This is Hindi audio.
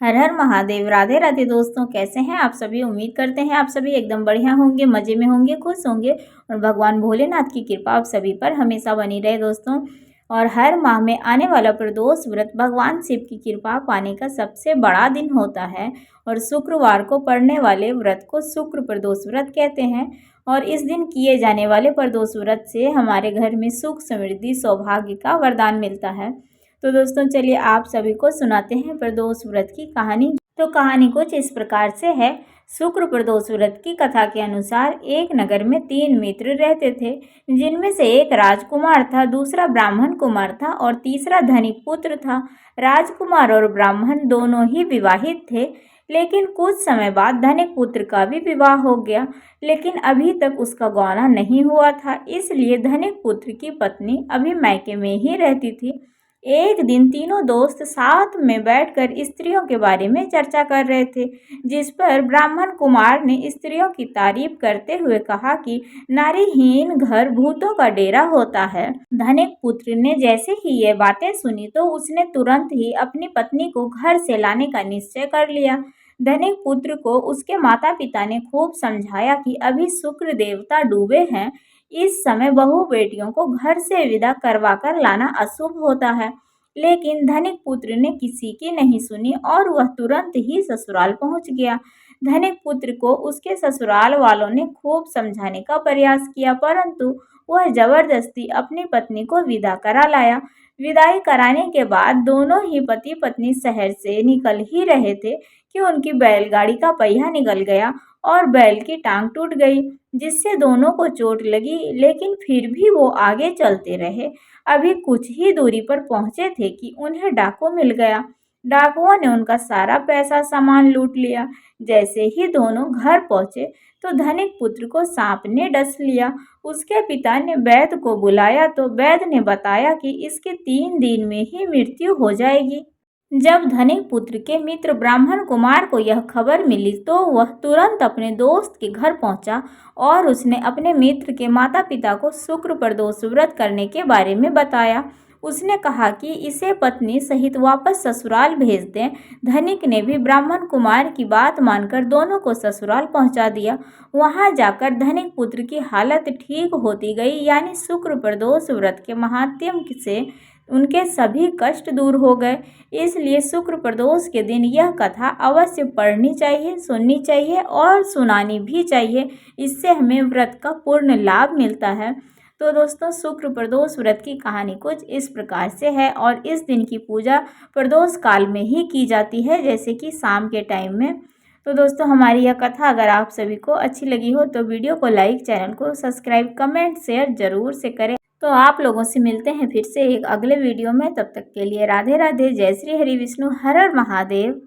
हर हर महादेव। राधे राधे दोस्तों, कैसे हैं आप सभी। उम्मीद करते हैं आप सभी एकदम बढ़िया होंगे, मज़े में होंगे, खुश होंगे और भगवान भोलेनाथ की कृपा आप सभी पर हमेशा बनी रहे दोस्तों। और हर माह में आने वाला प्रदोष व्रत भगवान शिव की कृपा पाने का सबसे बड़ा दिन होता है और शुक्रवार को पड़ने वाले व्रत को शुक्र प्रदोष व्रत कहते हैं। और इस दिन किए जाने वाले प्रदोष व्रत से हमारे घर में सुख, समृद्धि, सौभाग्य का वरदान मिलता है। तो दोस्तों चलिए आप सभी को सुनाते हैं प्रदोष व्रत की कहानी। तो कहानी कुछ इस प्रकार से है। शुक्र प्रदोष व्रत की कथा के अनुसार एक नगर में 3 मित्र रहते थे, जिनमें से एक राजकुमार था, दूसरा ब्राह्मण कुमार था और तीसरा धनिक पुत्र था। राजकुमार और ब्राह्मण दोनों ही विवाहित थे, लेकिन कुछ समय बाद धनिक पुत्र का भी विवाह हो गया, लेकिन अभी तक उसका गौना नहीं हुआ था। इसलिए धनिक पुत्र की पत्नी अभी मायके में ही रहती थी। एक दिन तीनों दोस्त साथ में बैठकर स्त्रियों के बारे में चर्चा कर रहे थे, जिस पर ब्राह्मण कुमार ने स्त्रियों की तारीफ करते हुए कहा कि नारीहीन घर भूतों का डेरा होता है। धनिक पुत्र ने जैसे ही ये बातें सुनी तो उसने तुरंत ही अपनी पत्नी को घर से लाने का निश्चय कर लिया। धनिक पुत्र को उसके माता पिता ने खूब समझाया कि अभी शुक्र देवता डूबे हैं, इस समय बहू बेटियों को घर से विदा करवा कर लाना अशुभ होता है। लेकिन धनिक पुत्र ने किसी की नहीं सुनी और वह तुरंत ही ससुराल पहुंच गया। धनिक पुत्र को उसके ससुराल वालों ने खूब समझाने का प्रयास किया, परंतु वह जबरदस्ती अपनी पत्नी को विदा करा लाया। विदाई कराने के बाद दोनों ही पति पत्नी शहर से निकल ही रहे थे कि उनकी बैलगाड़ी का पहिया निकल गया और बैल की टांग टूट गई, जिससे दोनों को चोट लगी, लेकिन फिर भी वो आगे चलते रहे। अभी कुछ ही दूरी पर पहुंचे थे कि उन्हें डाकू मिल गया। डाकुओं ने उनका सारा पैसा सामान लूट लिया। जैसे ही दोनों घर पहुंचे तो धनिक पुत्र को सांप ने डस लिया। उसके पिता ने वैद्य को बुलाया तो वैद्य ने बताया कि इसके 3 दिन में ही मृत्यु हो जाएगी। जब धनिक पुत्र के मित्र ब्राह्मण कुमार को यह खबर मिली तो वह तुरंत अपने दोस्त के घर पहुंचा और उसने अपने मित्र के माता पिता को शुक्र प्रदोष व्रत करने के बारे में बताया। उसने कहा कि इसे पत्नी सहित वापस ससुराल भेज दें। धनिक ने भी ब्राह्मण कुमार की बात मानकर दोनों को ससुराल पहुंचा दिया। वहां जाकर धनिक पुत्र की हालत ठीक होती गई, यानी शुक्र प्रदोष व्रत के महात्म्य से उनके सभी कष्ट दूर हो गए। इसलिए शुक्र प्रदोष के दिन यह कथा अवश्य पढ़नी चाहिए, सुननी चाहिए और सुनानी भी चाहिए। इससे हमें व्रत का पूर्ण लाभ मिलता है। तो दोस्तों शुक्र प्रदोष व्रत की कहानी कुछ इस प्रकार से है और इस दिन की पूजा प्रदोष काल में ही की जाती है, जैसे कि शाम के टाइम में। तो दोस्तों हमारी यह कथा अगर आप सभी को अच्छी लगी हो तो वीडियो को लाइक, चैनल को सब्सक्राइब, कमेंट, शेयर जरूर से करें। तो आप लोगों से मिलते हैं फिर से एक अगले वीडियो में। तब तक के लिए राधे राधे, जय श्री हरि विष्णु, हर हर महादेव।